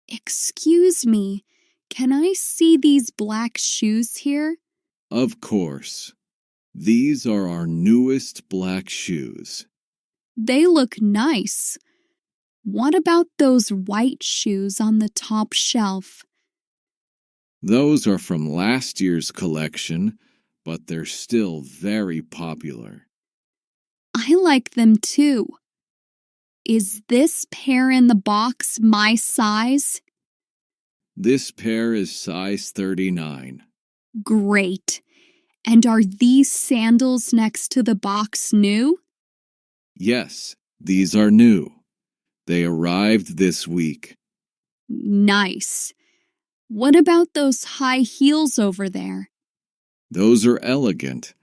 Excuse me, can I see these black shoes here? Of course. These are our newest black shoes. They look nice. What about those white shoes on the top shelf? Those are from last year's collection, but they're still very popular. I like them too. Is this pair in the box my size? This pair is size 39. Great. And are these sandals next to the box new? Yes, these are new. They arrived this week. Nice. What about those high heels over there? Those are elegant,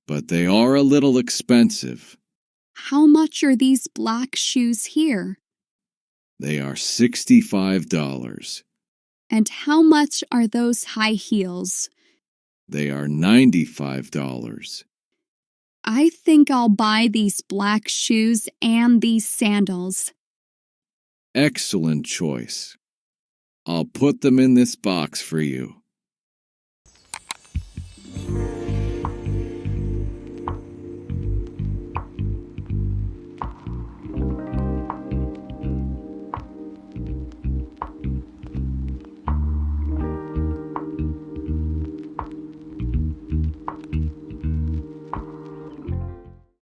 but they are a little expensive. How much are these black shoes here? They are $65. And how much are those high heels? They are $95. I think I'll buy these black shoes and these sandals. Excellent choice. I'll put them in this box for you.